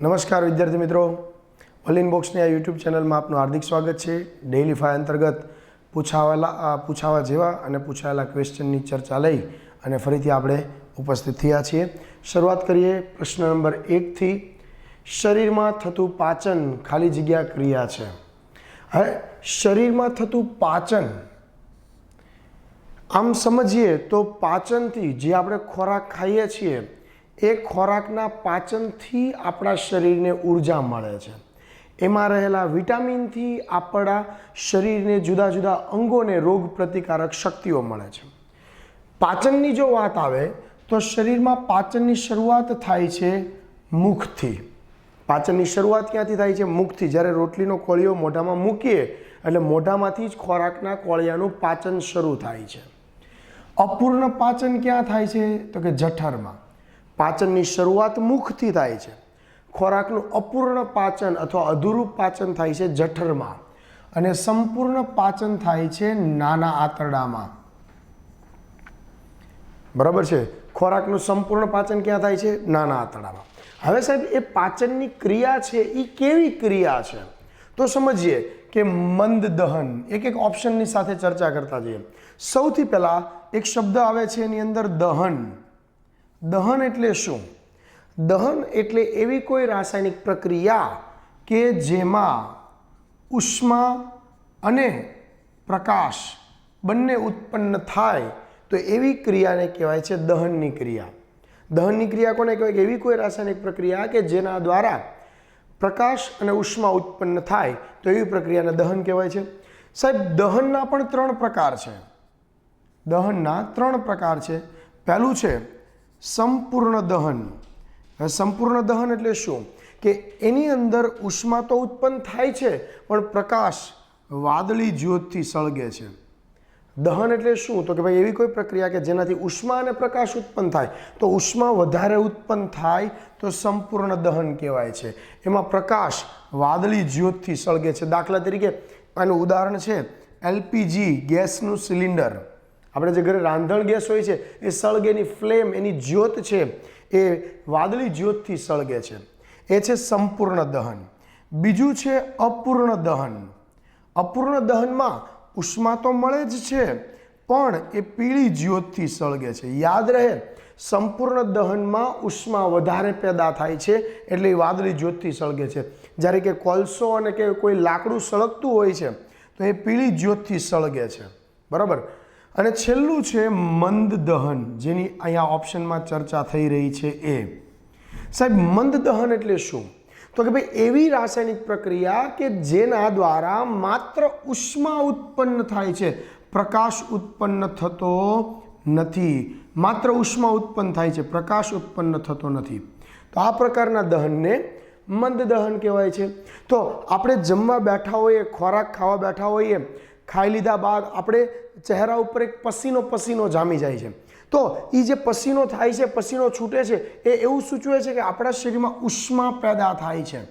નમસ્કાર વિદ્યાર્થી મિત્રો, ઓલ ઇન બોક્સની આ યુટ્યુબ ચેનલમાં આપનું હાર્દિક સ્વાગત છે। ડેઇલી 5 અંતર્ગત પૂછાવા જેવા અને પૂછાયેલા ક્વેશ્ચનની ચર્ચા લઈ અને ફરીથી આપણે ઉપસ્થિત થયા છીએ। શરૂઆત કરીએ પ્રશ્ન નંબર 1 થી। શરીરમાં થતું પાચન ખાલી જગ્યા ક્રિયા છે। હવે શરીરમાં થતું પાચન આમ સમજીએ તો પાચનથી જે આપણે ખોરાક ખાઈએ છીએ એ ખોરાકના પાચનથી આપણા શરીરને ઉર્જા મળે છે। એમાં રહેલા વિટામિનથી આપણા શરીરને જુદા જુદા અંગોને રોગ પ્રતિકારક શક્તિઓ મળે છે। પાચનની જો વાત આવે તો શરીરમાં પાચનની શરૂઆત થાય છે મુખથી। પાચનની શરૂઆત ક્યાંથી થાય છે? મુખથી। જ્યારે રોટલીનો કોળિયો મોઢામાં મૂકીએ એટલે મોઢામાંથી જ ખોરાકના કોળિયાનું પાચન શરૂ થાય છે। અપૂર્ણ પાચન ક્યાં થાય છે? તો કે જઠરમાં। પાચનની શરૂઆત મુખથી થાય છે। ખોરાકનું અપૂર્ણ પાચન અથવા અધૂરું પાચન થાય છે જઠરમાં અને સંપૂર્ણ પાચન થાય છે નાના આંતરડામાં। બરાબર છે? ખોરાકનું સંપૂર્ણ પાચન ક્યાં થાય છે? નાના આંતરડામાં। હવે સાહેબ એ પાચનની ક્રિયા છે એ કેવી ક્રિયા છે? તો સમજીએ કે મંદ દહન। એક ઓપ્શનની સાથે ચર્ચા કરતા જઈએ। સૌથી પહેલા એક શબ્દ આવે છે એની અંદર દહન। દહન એટલે શું? દહન એટલે એવી કોઈ રાસાયણિક પ્રક્રિયા કે જેમાં ઉષ્મા અને પ્રકાશ બંને ઉત્પન્ન થાય તો એવી ક્રિયાને કહેવાય છે દહનની ક્રિયા। દહનની ક્રિયા કોને કહેવાય? કે એવી કોઈ રાસાયણિક પ્રક્રિયા કે જેના દ્વારા પ્રકાશ અને ઉષ્મા ઉત્પન્ન થાય તો એવી પ્રક્રિયાને દહન કહેવાય છે। સાહેબ દહનના પણ 3 પ્રકાર છે। દહનના 3 પ્રકાર છે। પહેલું છે સંપૂર્ણ દહન। સંપૂર્ણ દહન એટલે શું? કે એની અંદર ઉષ્મા તો ઉત્પન્ન થાય છે પણ પ્રકાશ વાદળી જ્યોતથી સળગે છે। દહન એટલે શું? તો કે ભાઈ એવી કોઈ પ્રક્રિયા કે જેનાથી ઉષ્મા અને પ્રકાશ ઉત્પન્ન થાય તો ઉષ્મા વધારે ઉત્પન્ન થાય તો સંપૂર્ણ દહન કહેવાય છે। એમાં પ્રકાશ વાદળી જ્યોતથી સળગે છે। દાખલા તરીકે આનું ઉદાહરણ છે LPG ગેસનું સિલિન્ડર। આપણે જે ઘરે રાંધણ ગેસ હોય છે એ સળગેની ફ્લેમ, એની જ્યોત છે એ વાદળી જ્યોતથી સળગે છે। એ છે સંપૂર્ણ દહન। બીજું છે અપૂર્ણ દહન। અપૂર્ણ દહનમાં ઉષ્મા તો મળે જ છે પણ એ પીળી જ્યોતથી સળગે છે। યાદ રહે, સંપૂર્ણ દહનમાં ઉષ્મા વધારે પેદા થાય છે એટલે એ વાદળી જ્યોતથી સળગે છે। જ્યારે કે કોલસો અને કે કોઈ લાકડું સળગતું હોય છે તો એ પીળી જ્યોતથી સળગે છે। બરાબર? અને છેલ્લું છે મંદ દહન, જેની અહીંયા ઓપ્શનમાં ચર્ચા થઈ રહી છે એ। સાહેબ મંદ દહન એટલે શું? તો કે ભાઈ એવી રાસાયણિક પ્રક્રિયા કે જેના દ્વારા માત્ર ઉષ્મા ઉત્પન્ન થાય છે, પ્રકાશ ઉત્પન્ન થતો નથી। માત્ર ઉષ્મા ઉત્પન્ન થાય છે, પ્રકાશ ઉત્પન્ન થતો નથી। તો આ પ્રકારના દહનને મંદ દહન કહેવાય છે। તો આપણે જમવા બેઠા હોઈએ, ખોરાક ખાવા બેઠા હોઈએ, ખાઈ લીધા બાદ આપણે ચહેરા ઉપર એક પસીનો જામી જાય છે તો એ જે પસીનો થાય છે, પસીનો છૂટે છે એ એવું સૂચવે છે કે આપણા શરીરમાં ઉષ્મા પેદા થાય છે।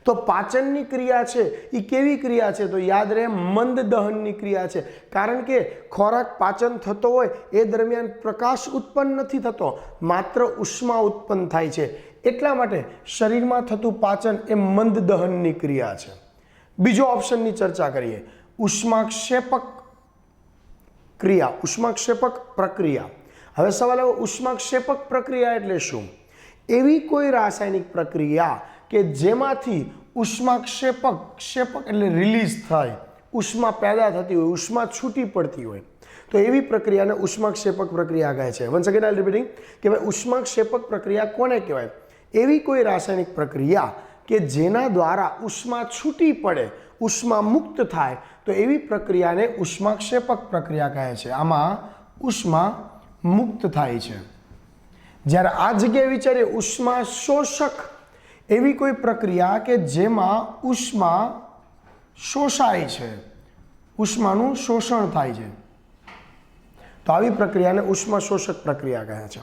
તો પાચનની ક્રિયા છે એ કેવી ક્રિયા છે? તો યાદ રહે, મંદ દહનની ક્રિયા છે। કારણ કે ખોરાક પાચન થતો હોય એ દરમિયાન પ્રકાશ ઉત્પન્ન નથી થતો, માત્ર ઉષ્મા ઉત્પન્ન થાય છે। એટલા માટે શરીરમાં થતું પાચન એ મંદ દહનની ક્રિયા છે। બીજો ઓપ્શનની ચર્ચા કરીએ, ઉષ્માક્ષેપક ક્રિયા, ઉષ્માક્ષેપક પ્રક્રિયા। હવે સવાલ આવ્યો ઉષ્માક્ષેપક પ્રક્રિયા એટલે શું? એવી કોઈ રાસાયણિક પ્રક્રિયા કે જેમાંથી ઉષ્માક્ષેપક, ક્ષેપક એટલે રિલીઝ થાય, ઉષ્મા પેદા થતી હોય, ઉષ્મા છૂટી પડતી હોય તો એવી પ્રક્રિયાને ઉષ્માક્ષેપક પ્રક્રિયા કહે છે। વન્સ અગેન આઈ રિપીટિંગ કે ભાઈ ઉષ્માક્ષેપક પ્રક્રિયા કોને કહેવાય? એવી કોઈ રાસાયણિક પ્રક્રિયા કે જેના દ્વારા ઉષ્મા છૂટી પડે, ઉષ્મા મુક્ત થાય તો એવી પ્રક્રિયાને ઉષ્માક્ષેપક પ્રક્રિયા કહે છે। આમાં ઉષ્મા મુક્ત થાય છે। જ્યારે આ જગ્યાએ વિચારીએ ઉષ્મા શોષક, એવી કોઈ પ્રક્રિયા કે જેમાં ઉષ્મા શોષાય છે, ઉષ્માનું શોષણ થાય છે તો આવી પ્રક્રિયાને ઉષ્મા શોષક પ્રક્રિયા કહે છે।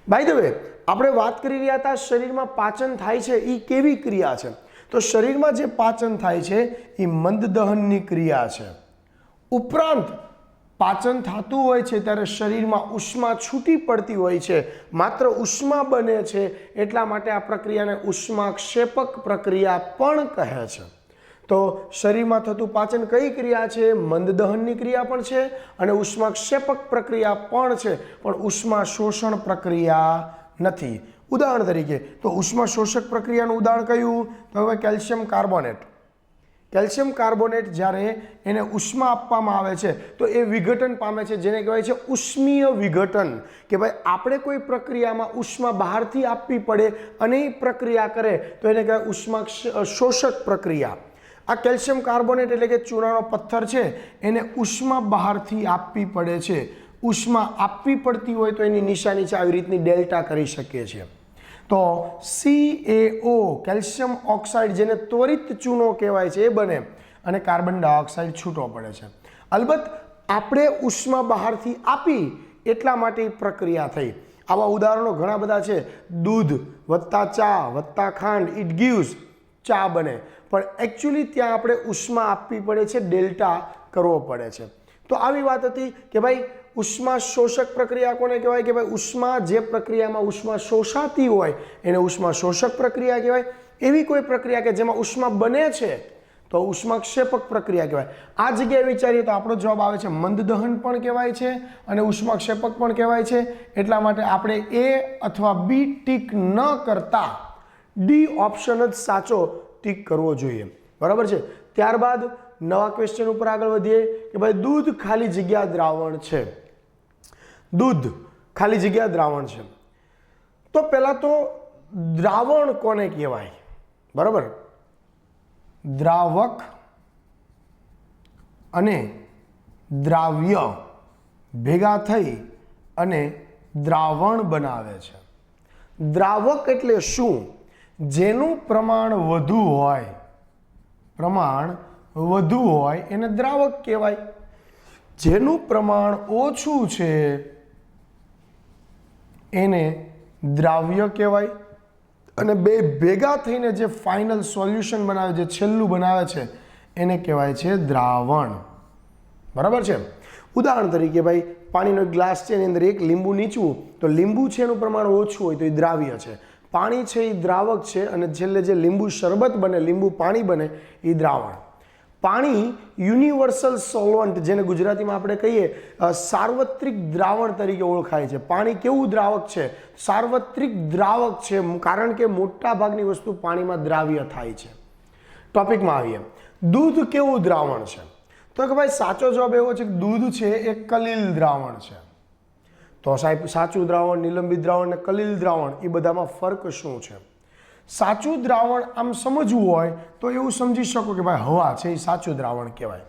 બાય ધ વે, આપણે વાત કરી રહ્યા હતા શરીરમાં પાચન થાય છે એ કેવી ક્રિયા છે? તો શરીરમાં જે પાચન થાય છે એ મંદ દહનની ક્રિયા છે। ઉપરાંત પાચન થતું હોય છે ત્યારે શરીરમાં ઉષ્મા છૂટી પડતી હોય છે, માત્ર ઉષ્મા બને છે, એટલા માટે આ પ્રક્રિયાને ઉષ્માક્ષેપક પ્રક્રિયા પણ કહે છે. તો શરીરમાં થતું પાચન કઈ ક્રિયા છે? મંદ દહનની ક્રિયા પણ છે અને ઉષ્માક્ષેપક પ્રક્રિયા પણ છે, પણ ઉષ્મા શોષણ પ્રક્રિયા નથી. ઉદાહરણ તરીકે તો ઉષ્મા શોષક પ્રક્રિયાનું ઉદાહરણ કયું? તો હવે કેલ્શિયમ કાર્બોનેટ. કેલ્શિયમ કાર્બોનેટ જ્યારે એને ઉષ્મા આપવામાં આવે છે તો એ વિઘટન પામે છે, જેને કહેવાય છે ઉષ્મીય વિઘટન. કે ભાઈ આપણે કોઈ પ્રક્રિયામાં ઉષ્મા બહારથી આપવી પડે અને એ પ્રક્રિયા કરે તો એને કહેવાય ઉષ્મા શોષક પ્રક્રિયા. આ કેલ્શિયમ કાર્બોનેટ એટલે કે ચૂનાનો પથ્થર છે, એને ઉષ્મા બહારથી આપવી પડે છે. ઉષ્મા આપવી પડતી હોય તો એની નિશાની છે આવી રીતની ડેલ્ટા કરી શકીએ છીએ. તો CaO કેલ્શિયમ ઓક્સાઇડ, જેને ત્વરિત ચૂનો કહેવાય છે, એ બને અને કાર્બન ડાયોક્સાઇડ છૂટો પડે છે. અલબત્ત આપણે ઉષ્મા બહારથી આપી એટલા માટે પ્રક્રિયા થઈ. આવા ઉદાહરણો ઘણા બધા છે. દૂધ વત્તા ચા વત્તા ખાંડ, ઇટ ગીવ્સ ચા બને, પણ એકચ્યુઅલી ત્યાં આપણે ઉષ્મા આપવી પડે છે, ડેલ્ટા કરવો પડે છે. તો આવી વાત હતી કે ભાઈ ઉષ્મા શોષક પ્રક્રિયા કોને કહેવાય? કે ભાઈ ઉષ્મા જે પ્રક્રિયામાં ઉષ્મા શોષાતી હોય એને ઉષ્મા શોષક પ્રક્રિયા કહેવાય. એવી કોઈ પ્રક્રિયા કે જેમાં ઉષ્મા બને છે તો ઉષ્માક્ષેપક પ્રક્રિયા કહેવાય. આ જગ્યાએ વિચારીએ તો આપણો જવાબ આવે છે મંદ દહન પણ કહેવાય છે અને ઉષ્માક્ષેપક પણ કહેવાય છે. એટલા માટે આપણે A અથવા B ટીક ન કરતા ડી ઓપ્શન જ સાચો ટીક કરવો જોઈએ. બરાબર છે. ત્યારબાદ નવા ક્વેશ્ચન ઉપર આગળ વધીએ કે ભાઈ દૂધ ખાલી જગ્યા દ્રાવણ છે. દૂધ ખાલી જગ્યા દ્રાવણ છે. તો પહેલા તો દ્રાવણ કોને કહેવાય? બરાબર, દ્રાવક અને દ્રાવ્ય ભેગા થઈ અને દ્રાવણ બનાવે છે. દ્રાવક એટલે શું? જેનું પ્રમાણ વધુ હોય, પ્રમાણ વધુ હોય એને દ્રાવક કહેવાય. જેનું પ્રમાણ ઓછું છે એને દ્રાવ્ય કહેવાય. અને બે ભેગા થઈને જે ફાઇનલ સોલ્યુશન બનાવે, જે છેલ્લું બનાવે છે, એને કહેવાય છે દ્રાવણ. બરાબર છે. ઉદાહરણ તરીકે ભાઈ પાણીનો એક ગ્લાસ છે, એની અંદર એક લીંબુ નીચવું, તો લીંબુ છે એનું પ્રમાણ ઓછું હોય તો એ દ્રાવ્ય છે. પાણી છે એ દ્રાવક છે અને છેલ્લે જે લીંબુ શરબત બને, લીંબુ પાણી બને, એ દ્રાવણ. પાણી યુનિવર્સલ સોલ્વન્ટ, જેને ગુજરાતીમાં આપણે કહીએ સાર્વત્રિક દ્રાવણ તરીકે ઓળખાય છે. પાણી કેવું દ્રાવક છે? સાર્વત્રિક દ્રાવક છે, કારણ કે મોટા ભાગની વસ્તુ પાણીમાં દ્રાવ્ય થાય છે. ટોપિકમાં આવીએ. દૂધ કેવું દ્રાવણ છે? તો કે ભાઈ સાચો જવાબ એવો છે કે દૂધ છે એ કલીલ દ્રાવણ છે. તો સાહેબ સાચું દ્રાવણ, નિલંબિત દ્રાવણ અને કલીલ દ્રાવણ એ બધામાં ફરક શું છે? સાચું દ્રાવણ આમ સમજવું હોય તો એવું સમજી શકો કે ભાઈ હવા છે એ સાચું દ્રાવણ કહેવાય.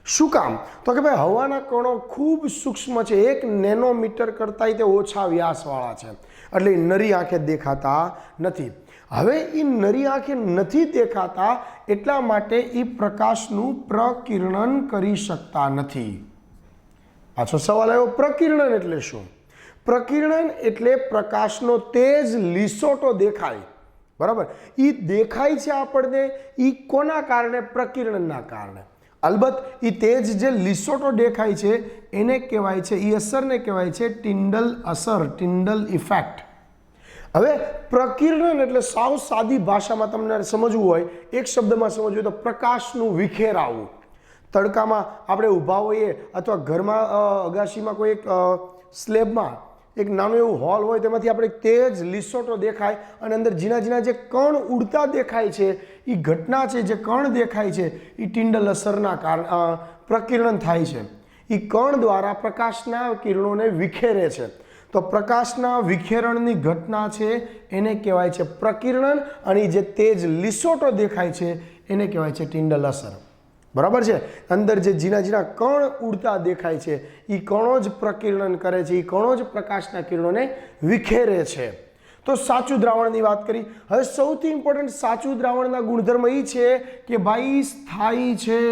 શું કામ? તો કે ભાઈ હવાના કણો ખૂબ સૂક્ષ્મ છે, 1 નેનોમીટર કરતાંય તે ઓછા વ્યાસવાળા છે, એટલે એ નરી આંખે દેખાતા નથી. હવે એ નરી આંખે નથી દેખાતા એટલા માટે એ પ્રકાશનું પ્રકિરણન કરી શકતા નથી. પાછો સવાલ આવ્યો, પ્રકિરણન એટલે શું? પ્રકિરણન એટલે પ્રકાશનો તેજ લીસોટો દેખાય. બરાબર, એ દેખાય છે આપણને, એ કોના કારણે? પ્રકિરણના કારણે. અલબત્ત એ તેજ જે લીસોટો દેખાય છે એને કહેવાય છે, એ અસરને કહેવાય છે ટિન્ડલ અસર, ટિન્ડલ ઇફેક્ટ. હવે પ્રકિરણન એટલે સાવ સાદી ભાષામાં તમને સમજવું હોય, એક શબ્દમાં સમજવું હોય તો પ્રકાશનું વિખેરાવું. તડકામાં આપણે ઊભા હોઈએ અથવા ઘરમાં અગાશીમાં કોઈ એક સ્લેબમાં એક નાનું એવું હોલ હોય, તેમાંથી આપણે તેજ લીસોટો દેખાય અને અંદર ઝીણા ઝીણા જે કણ ઉડતા દેખાય છે, એ ઘટના છે, જે કણ દેખાય છે એ ટિન્ડલ અસરના કારણે પ્રકિરણન થાય છે. એ કણ દ્વારા પ્રકાશના કિરણોને વિખેરે છે. તો પ્રકાશના વિખેરણની ઘટના છે એને કહેવાય છે પ્રકિરણન, અને જે તેજ લીસોટો દેખાય છે એને કહેવાય છે ટિન્ડલ અસર. બરાબર છે. અંદર જે ઝીણા ઝીણા કણ ઉડતા દેખાય છે એ કણો જ પ્રકિરણન કરે છે, એ કણો જ પ્રકાશના કિરણોને વિખેરે છે. તો સાચું દ્રાવણની વાત કરી. હવે સૌથી ઇમ્પોર્ટન્ટ સાચું દ્રાવણના ગુણધર્મ એ છે કે ભાઈ સ્થાયી છે.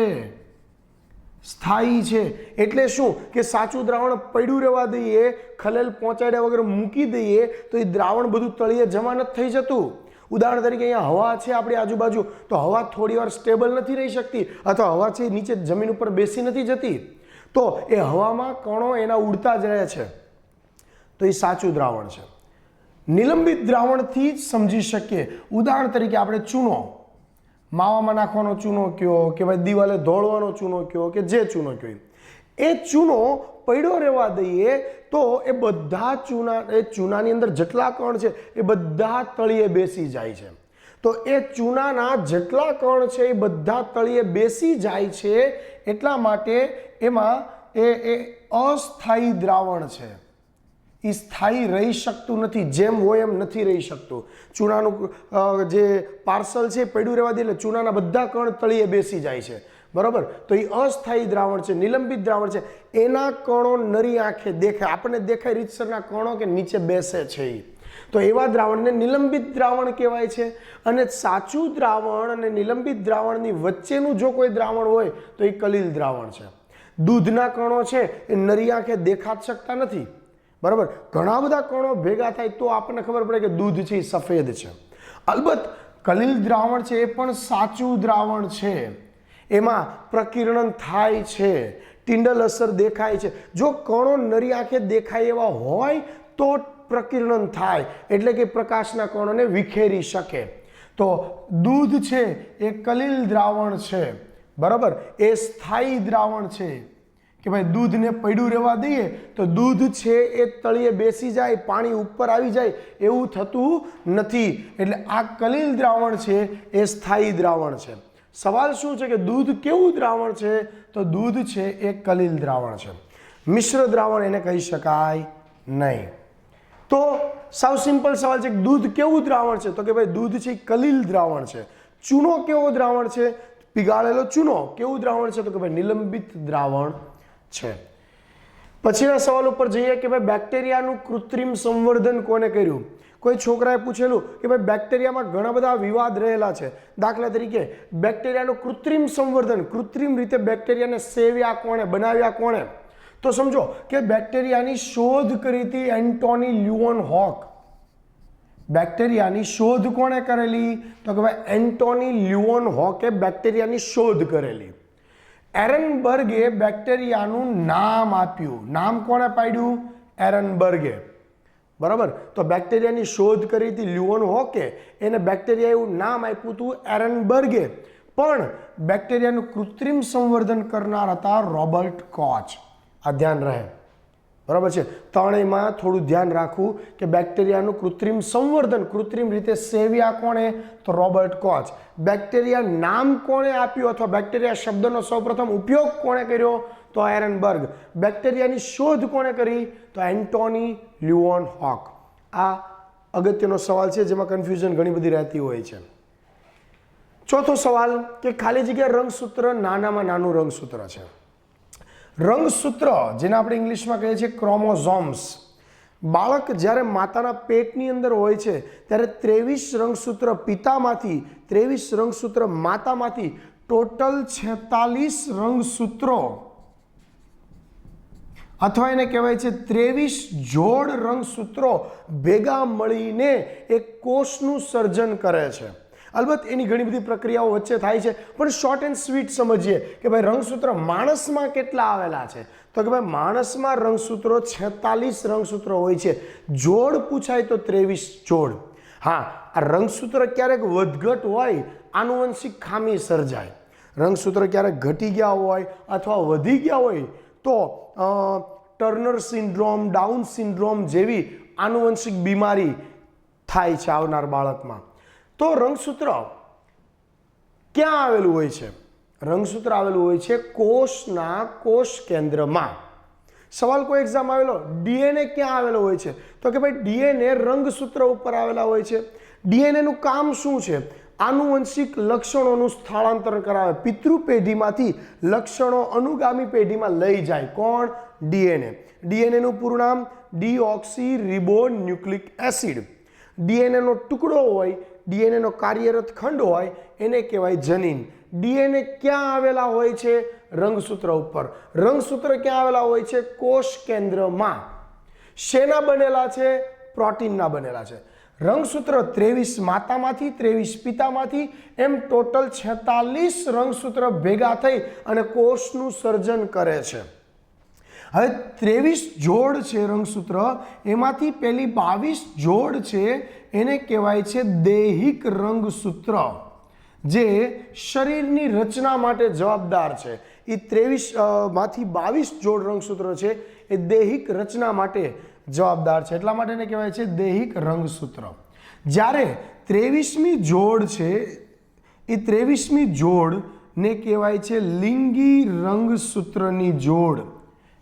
સ્થાયી છે એટલે શું? કે સાચું દ્રાવણ પડ્યું રહેવા દઈએ, ખલેલ પહોંચાડ્યા વગર મૂકી દઈએ તો એ દ્રાવણ બધું તળિયે જમા નથી થઈ જતું. ઉદાહરણ તરીકે અહીંયા હવા છે આપણી આજુબાજુ, તો હવા થોડી વાર સ્ટેબલ નથી રહી શકતી, અથવા હવા છે નીચે જમીન ઉપર બેસી નથી જતી. તો એ હવામાં કણો એના ઉડતા જ રહે છે, તો એ સાચું દ્રાવણ છે. નિલંબિત દ્રાવણથી જ સમજી શકીએ. ઉદાહરણ તરીકે આપણે ચૂનો, માવામાં નાખવાનો ચૂનો કયો કે ભાઈ દિવાલે ધોળવાનો ચૂનો કયો કે જે ચૂનો કયો, એ ચૂનો પડ્યો રહેવા દઈએ તો એ બધા ચૂનાની અંદર જેટલા કણ છે એ બધા તળિયે બેસી જાય છે. તો એ ચૂનાના જેટલા કણ છે એ બધા તળિયે બેસી જાય છે, એટલા માટે એમાં એ અસ્થાયી દ્રાવણ છે. એ સ્થાયી રહી શકતું નથી, જેમ હોય એમ નથી રહી શકતું. ચૂનાનું જે પાર્સલ છે પડ્યું રહેવા દે એટલે ચૂનાના બધા કણ તળિયે બેસી જાય છે, બરાબર. તો એ અસ્થાયી દ્રાવણ છે, નિલંબિત દ્રાવણ છે. એના કણો નરી આંખે દેખાય, આપણને દેખાય રીતસરના કણો કે નીચે બેસે છે. તો એવા દ્રાવણને નિલંબિત દ્રાવણ કહેવાય છે. અને સાચું દ્રાવણ અને નિલંબિત દ્રાવણની વચ્ચેનું જો કોઈ દ્રાવણ હોય તો એ કલીલ દ્રાવણ છે. દૂધના કણો છે એ નરી આંખે દેખા શકતા નથી, બરાબર. ઘણા બધા કણો ભેગા થાય તો આપણને ખબર પડે કે દૂધ છે એ સફેદ છે. અલબત્ત કલીલ દ્રાવણ છે એ પણ સાચું દ્રાવણ છે. એમાં પ્રકીર્ણન થાય છે, ટિંડલ અસર દેખાય છે. જો કણો નરી આંખે દેખાય એવા હોય તો પ્રકીર્ણન થાય, એટલે કે પ્રકાશના કણોને વિખેરી શકે. તો દૂધ છે એ કલીલ દ્રાવણ છે, બરાબર. એ સ્થાયી દ્રાવણ છે કે ભાઈ દૂધને પડ્યું રહેવા દઈએ તો દૂધ છે એ તળિયે બેસી જાય, પાણી ઉપર આવી જાય, એવું થતું નથી. એટલે આ કલીલ દ્રાવણ છે એ સ્થાયી દ્રાવણ છે. સવાલ શું છે કે દૂધ કેવું દ્રાવણ છે? તો દૂધ છે એ કલીલ દ્રાવણ છે. મિશ્ર દ્રાવણ એને કહી શકાય નહીં. તો સાવ સિમ્પલ સવાલ છે કે દૂધ કેવું દ્રાવણ છે? તો કે ભાઈ દૂધ છે એ કલીલ દ્રાવણ છે. ચૂનો કેવો દ્રાવણ છે? પીગાળેલો ચૂનો કેવું દ્રાવણ છે? તો કે ભાઈ નિલંબિત દ્રાવણ છે. પછીના સવાલ ઉપર જઈએ કે ભાઈ બેક્ટેરિયાનું કૃત્રિમ સંવર્ધન કોને કર્યું? કોઈ છોકરાએ પૂછેલું કે ભાઈ બેક્ટેરિયામાં ઘણા બધા વિવાદ રહેલા છે. દાખલા તરીકે બેક્ટેરિયાનું કૃત્રિમ સંવર્ધન, કૃત્રિમ રીતે બેક્ટેરિયાને સેવ્યા કોણે, બનાવ્યા કોણે? તો સમજો કે બેક્ટેરિયાની શોધ કરી હતી એન્ટોની લ્યુવનહોક. બેક્ટેરિયાની શોધ કોણે કરેલી? તો કે ભાઈ એન્ટોની લ્યુવનહોકે બેક્ટેરિયાની શોધ કરેલી. એરનબર્ગે બેક્ટેરિયાનું નામ આપ્યું. નામ કોણે પાડ્યું? એરનબર્ગે, બરાબર. તો બેક્ટેરિયાની શોધ કરી હતી લ્યુવનહોકે, એને બેક્ટેરિયા એવું નામ આપ્યું હતું એરનબર્ગે. પણ બેક્ટેરિયાનું કૃત્રિમ સંવર્ધન કરનાર હતા રોબર્ટ કોચ. આ ધ્યાન રહે, બરાબર છે. ત્રણેયમાં થોડું ધ્યાન રાખવું કે બેક્ટેરિયાનું કૃત્રિમ સંવર્ધન, કૃત્રિમ રીતે સેવ્યા કોણે? તો રોબર્ટ કોચ. બેક્ટેરિયા નામ કોણે આપ્યું અથવા બેક્ટેરિયા શબ્દનો સૌપ્રથમ ઉપયોગ કોણે કર્યો? તો એરનબર્ગ. બેક્ટેરિયાની શોધ કોણે કરી? તો એન્ટોની લ્યુવનહોક. આ અગત્યનો સવાલ છે જેમાં કન્ફ્યુઝન ઘણી બધી રહેતી હોય છે. ચોથો સવાલ કે ખાલી જગ્યા રંગસૂત્ર નાનામાં નાનું રંગસૂત્ર છે. રંગસૂત્ર જેને આપણે ઇંગ્લિશમાં કહીએ છીએ ક્રોમોઝોમ્સ. બાળક જ્યારે માતાના પેટની અંદર હોય છે ત્યારે 23 રંગસૂત્ર પિતામાંથી, 23 રંગસૂત્ર માતામાંથી ટોટલ 46 રંગસૂત્રો અથવા એને કહેવાય છે 23 જોડ રંગસૂત્રો ભેગા મળીને એક કોષનું સર્જન કરે છે. અલબત્ત એની ઘણી બધી પ્રક્રિયાઓ વચ્ચે થાય છે, પણ શોર્ટ એન્ડ સ્વીટ સમજીએ કે ભાઈ રંગસૂત્ર માણસમાં કેટલા આવેલા છે? તો કે ભાઈ માણસમાં રંગસૂત્રો 46 રંગસૂત્રો હોય છે. જોડ પૂછાય તો 23 જોડ. હા, આ રંગસૂત્ર ક્યારેક વધઘટ હોય, આનુવંશિક ખામી સર્જાય. રંગસૂત્ર ક્યારેક ઘટી ગયા હોય અથવા વધી ગયા હોય તો ટર્નર સિન્ડ્રોમ, ડાઉન સિન્ડ્રોમ જેવી આનુવંશિક બીમારી થાય છે આવનાર બાળકમાં. તો રંગસૂત્ર ક્યાં આવેલું હોય છે? રંગસૂત્ર આવેલું હોય છે કોષના કોષ કેન્દ્રમાં. સવાલ કોઈ એક્ઝામ આવેલો, ડીએનએ ક્યાં આવેલો હોય છે? તો કે ભાઈ ડીએનએ રંગસૂત્ર ઉપર આવેલા હોય છે. ડીએનએ નું કામ શું છે? આનુવંશિક લક્ષણોનું સ્થળાંતર કરાવે. પિતૃ પેઢીમાંથી લક્ષણો અનુગામી પેઢીમાં લઈ જાય. કોણ? ડીએનએ. ડીએનએ નું પૂરું નામ ડીઓક્સી રિબોન્યુક્લિક એસિડ. ડીએનએ નો ટુકડો હોય, ડીએનએ નો કાર્યરત ખંડ હોય, એને કહેવાય જનીન. ડીએનએ ક્યાં આવેલા હોય છે? રંગસૂત્ર ઉપર. રંગસૂત્ર ક્યાં આવેલા હોય છે? કોષ કેન્દ્રમાં. શેના બનેલા છે? પ્રોટીનના બનેલા છે. રંગસૂત્ર 23 માતામાંથી, 23 પિતામાંથી, એમ ટોટલ 46 રંગસૂત્ર ભેગા થઈ અને કોષનું સર્જન કરે છે. હવે 23 જોડ છે રંગસૂત્ર, એમાંથી પેલી 22 જોડ છે એને કહેવાય છે દૈહિક રંગસૂત્ર, જે શરીરની રચના માટે જવાબદાર છે. એ 23 માંથી 22 જોડ રંગસૂત્રો છે એ દૈહિક રચના માટે જવાબદાર છે, એટલા માટે એને કહેવાય છે દૈહિક રંગસૂત્ર. જ્યારે 23મી જોડ છે એ 23મી જોડને કહેવાય છે લિંગી રંગસૂત્રની જોડ.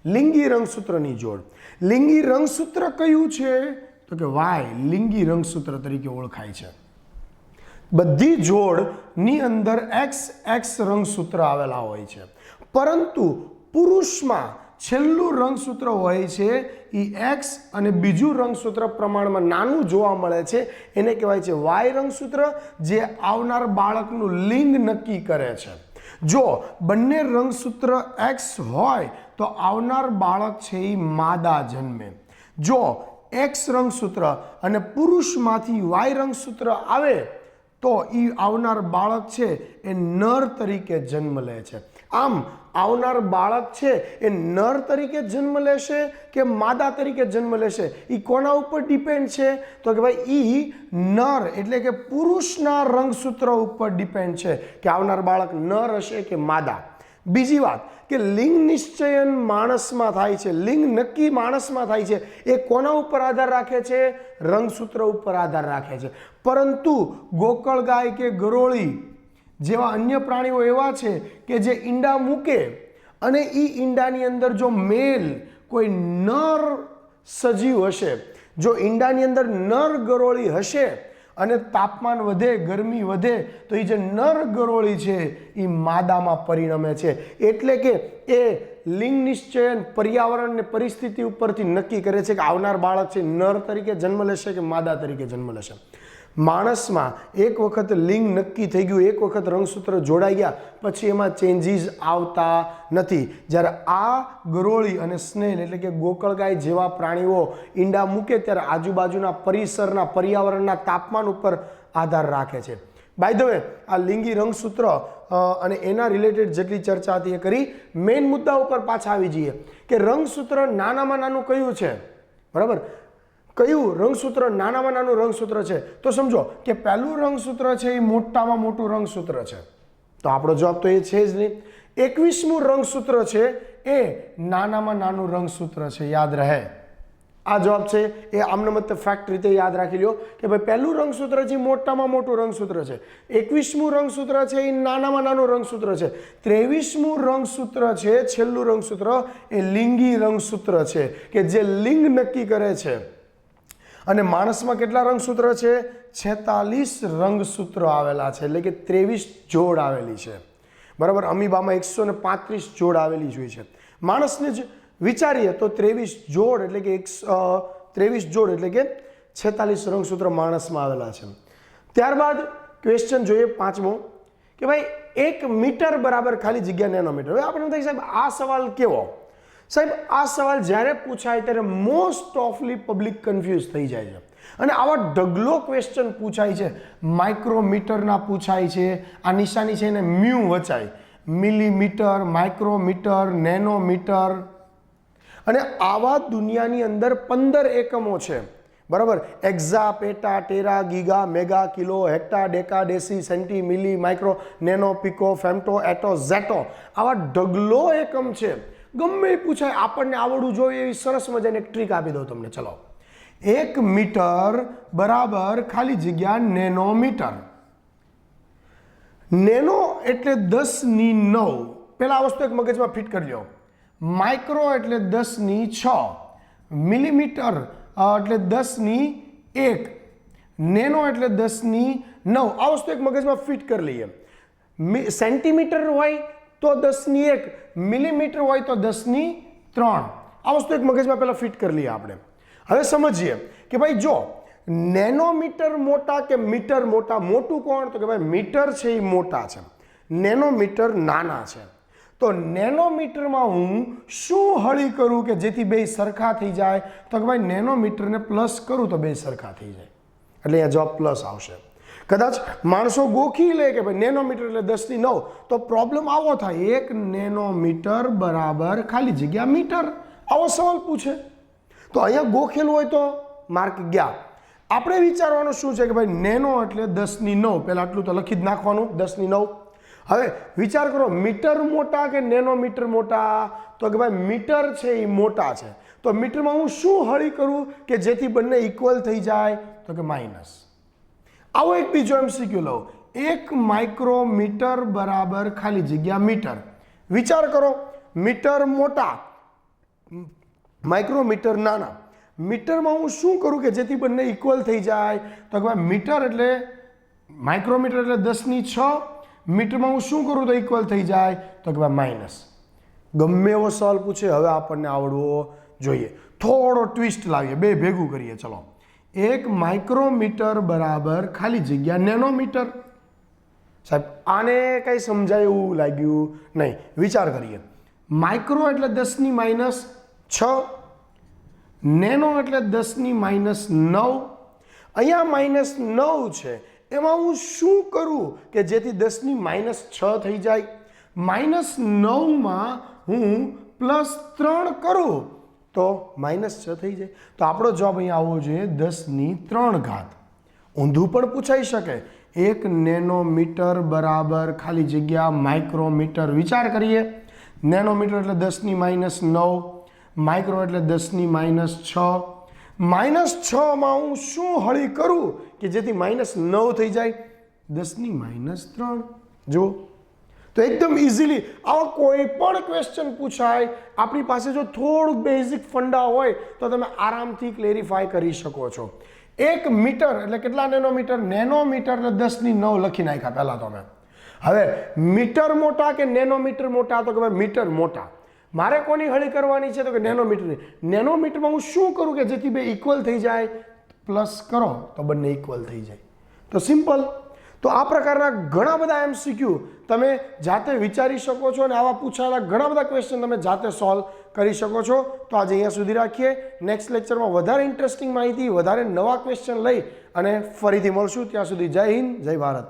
લિંગી રંગસૂત્રની જોડ. લિંગી રંગસૂત્ર કયું છે તો કે વાય લિંગી રંગસૂત્ર તરીકે ઓળખાય છે. બધી જોડની અંદર XX રંગસૂત્ર આવેલા હોય છે, પરંતુ પુરુષમાં છેલ્લું રંગસૂત્ર હોય છે એ X અને બીજું રંગસૂત્ર પ્રમાણમાં નાનું જોવા મળે છે, એને કહેવાય છે વાય રંગસૂત્ર, જે આવનાર બાળકનું લિંગ નક્કી કરે છે. જો બંને રંગસૂત્ર X હોય તો આવનાર બાળક છે એ માદા જન્મે. જો X રંગસૂત્ર અને પુરુષમાંથી વાય રંગસૂત્ર આવે તો એ આવનાર બાળક છે એ નર તરીકે જન્મ લે છે. આમ આવનાર બાળક છે એ નર તરીકે જન્મ લેશે કે માદા તરીકે જન્મ લેશે એ કોના ઉપર ડિપેન્ડ છે તો કે ભાઈ એ નર એટલે કે પુરુષના રંગસૂત્ર ઉપર ડિપેન્ડ છે કે આવનાર બાળક નર હશે કે માદા. બીજી વાત કે લિંગ નિશ્ચયન માણસમાં થાય છે, લિંગ નક્કી માણસમાં થાય છે, એ કોના ઉપર આધાર રાખે છે? રંગસૂત્ર ઉપર આધાર રાખે છે. પરંતુ ગોકળ ગાય કે ગરોળી જેવા અન્ય પ્રાણીઓ એવા છે કે જે ઈંડા મૂકે અને એ ઈંડાની અંદર જો મેલ કોઈ નર સજીવ હશે, જો ઈંડાની અંદર નર ગરોળી હશે અને તાપમાન વધે, ગરમી વધે તો એ જે નર ગરોળી છે એ માદામાં પરિણમે છે. એટલે કે એ લિંગ નિશ્ચયન પર્યાવરણ ને પરિસ્થિતિ ઉપરથી નક્કી કરે છે કે આવનાર બાળક છે નર તરીકે જન્મ લેશે કે માદા તરીકે જન્મ લેશે. માણસમાં એક વખત લિંગ નક્કી થઈ ગયું, એક વખત રંગસૂત્ર જોડાઈ ગયા પછી એમાં ચેન્જીસ આવતા નથી. જ્યારે આ ગરોળી અને સ્નેલ એટલે કે ગોકળગાય જેવા પ્રાણીઓ ઈંડા મૂકે ત્યારે આજુબાજુના પરિસરના પર્યાવરણના તાપમાન ઉપર આધાર રાખે છે. બાય ધ વે, આ લિંગી રંગસૂત્ર અને એના રિલેટેડ જેટલી ચર્ચા હતી એ કરી. મેઇન મુદ્દા ઉપર પાછા આવી જઈએ કે રંગસૂત્ર નાનામાં નાનું કયું છે, બરાબર? કયું રંગસૂત્ર નાનામાં નાનું રંગસૂત્ર છે? તો સમજો કે પહેલું રંગસૂત્ર છે એ મોટામાં મોટું રંગસૂત્ર છે, તો આપણો જવાબ તો એ છે જ નહીં. 21મું રંગસૂત્ર છે એ નાનામાં નાનું રંગસૂત્ર છે, યાદ રહે. આ જવાબ છે એ આમને મત ફેક્ટ રીતે યાદ રાખી લ્યો કે ભાઈ પહેલું રંગસૂત્ર છે મોટામાં મોટું રંગસૂત્ર છે, 21મું રંગસૂત્ર છે એ નાનામાં નાનું રંગસૂત્ર છે, 23મું રંગસૂત્ર છે છેલ્લું રંગસૂત્ર એ લિંગી રંગસૂત્ર છે કે જે લિંગ નક્કી કરે છે. અને માણસમાં કેટલા રંગસૂત્ર છે? 46 રંગસૂત્રો આવેલા છે, એટલે કે 23 જોડ આવેલી છે, બરાબર? અમીબામાં 135 જોડ આવેલી જ હોય છે. માણસને જ વિચારીએ તો 23 જોડ એટલે કે 23 જોડ એટલે કે 46 રંગસૂત્ર માણસમાં આવેલા છે. ત્યારબાદ ક્વેશ્ચન જોઈએ 5મો કે ભાઈ 1 મીટર બરાબર ખાલી જગ્યા નેનોમીટર. હવે આપણે થાય સાહેબ આ સવાલ કેવો? સાહેબ આ સવાલ જ્યારે પૂછાય ત્યારે મોસ્ટ ઓફલી પબ્લિક કન્ફ્યુઝ થઈ જાય છે અને આવા ઢગલો ક્વેશ્ચન પૂછાય છે. માઇક્રોમીટરના પૂછાય છે, આ નિશાની છે એને મ્યુ વચાય, મિલીમીટર, માઇક્રોમીટર, નેનોમીટર, અને આવા દુનિયાની અંદર 15 એકમો છે, બરાબર? એક્ઝા, પેટા, Terra, giga, mega, kilo, હેક્ટા, deca, ડેસી, સેન્ટી, મિલી, માઇક્રો, નેનો, પિકો, ફેમ્ટો, એટો, ઝેટો, આવા ઢગલો એકમ છે. ગમે એ પૂછાય, આપણને આવડવું જોઈએ એવી સરસ મજાની એક ટ્રીક આપી દઉં તમને. ચલો, 1 મીટર બરાબર ખાલી જગ્યા નેનોમીટર. નેનો એટલે 10⁹. પહેલા આ વસ્તુ એક મગજમાં ફિટ કરી લો. માઇક્રો એટલે 10⁶. મિલીમીટર એટલે 10⁻1. નેનો એટલે 10⁹. આ વસ્તુ એક મગજમાં ફિટ કરી લઈએ. સેન્ટીમીટર હોય તો 10⁻1, મિલીમીટર હોય તો 10⁻3. આ વસ્તુ એક મગજમાં પહેલા ફિટ કરી લઈએ આપણે. હવે સમજીએ કે ભાઈ જો નેનોમીટર મોટા કે મીટર મોટા? મોટું કોણ? તો કે ભાઈ મીટર છે એ મોટા છે, નેનોમીટર નાના છે. તો નેનોમીટરમાં હું શું હળી કરું કે જેથી બે સરખા થઈ જાય? તો કે ભાઈ નેનોમીટરને પ્લસ કરું તો બે સરખા થઈ જાય, એટલે અહીંયા જવાબ પ્લસ આવશે. કદાચ માણસો ગોખી લે કે ભાઈ નેનોમીટર એટલે 10⁹, તો પ્રોબ્લેમ આવો થાય, 1 નેનોમીટર બરાબર ખાલી જગ્યા મીટર. આવો સવાલ પૂછે તો અહીંયા ગોખેલું હોય તો માર્ક ગયા. આપણે વિચારવાનું શું છે કે ભાઈ નેનો એટલે 10⁹ પહેલાં આટલું તો લખી જ નાખવાનું 10⁹. હવે વિચાર કરો મીટર મોટા કે નેનોમીટર મોટા, તો કે ભાઈ મીટર છે એ મોટા છે, તો મીટરમાં હું શું હળી કરું કે જેથી બંને ઇક્વલ થઈ જાય, તો કે માઇનસ. આવો એક બીજો MCQ લઉં, 1 માઇક્રોમીટર બરાબર ખાલી જગ્યા મીટર. વિચાર કરો મીટર મોટા, માઇક્રોમીટર નાના, મીટરમાં હું શું કરું કે જેથી બંને ઇક્વલ થઈ જાય, તો કે ભાઈ મીટર એટલે માઇક્રોમીટર એટલે 10⁶, મીટરમાં હું શું કરું તો ઇક્વલ થઈ જાય, તો કે ભાઈ માઇનસ. ગમે એવો સવાલ પૂછે હવે આપણને આવડવો જોઈએ. થોડો ટ્વિસ્ટ લાવીએ, બે ભેગું કરીએ. ચલો 1 માઇક્રોમીટર બરાબર ખાલી જગ્યા નેનોમીટર. સાહેબ આને કંઈ સમજાય એવું લાગ્યું નહીં. વિચાર કરીએ, માઇક્રો એટલે 10⁻⁶, નેનો એટલે 10⁻⁹. અહીંયા -9 છે, એમાં હું શું કરું કે જેથી 10⁻⁶ થઈ જાય. -9માં હું +3 કરું તો -6 થઈ જાય. તો આપણો જવાબ અહીંયા આવવો જોઈએ 10⁻³ ઊંધું પણ પૂછાઈ શકે. 1 નેનોમીટર બરાબર ખાલી જગ્યા માઇક્રોમીટર. વિચાર કરીએ, નેનોમીટર એટલે 10⁻⁹, માઇક્રો એટલે 10⁻⁶. -6માં હું શું હળી કરું કે જેથી -9 થઈ જાય, 10⁻3. જુઓ તો એકદમ ઇઝીલી આવા કોઈ પણ ક્વેશ્ચન પૂછાય, આપણી પાસે જો થોડુંક બેઝિક ફંડા હોય તો તમે આરામથી ક્લેરિફાય કરી શકો છો. 1 મીટર એટલે કેટલા નેનોમીટર? નેનોમીટર એટલે 10⁹ લખી નાખ્યા પહેલાં તો મેં. હવે મીટર મોટા કે નેનોમીટર મોટા? તો કે ભાઈ મીટર મોટા. મારે કોની હળી કરવાની છે? તો કે નેનોમીટરની. નેનોમીટરમાં હું શું કરું કે જેથી બે ઇક્વલ થઈ જાય? પ્લસ કરો તો બંને ઇક્વલ થઈ જાય. તો સિમ્પલ. તો આ પ્રકારના ઘણા બધા MCQ તમે જાતે વિચારી શકો છો અને આવા પૂછાયેલા ઘણા બધા ક્વેશ્ચન તમે જાતે સોલ્વ કરી શકો છો. તો આજે અહીંયા સુધી રાખીએ. નેક્સ્ટ લેક્ચરમાં વધારે ઇન્ટરેસ્ટિંગ માહિતી, વધારે નવા ક્વેશ્ચન લઈ અને ફરીથી મળશું. ત્યાં સુધી જય હિન્દ, જય ભારત.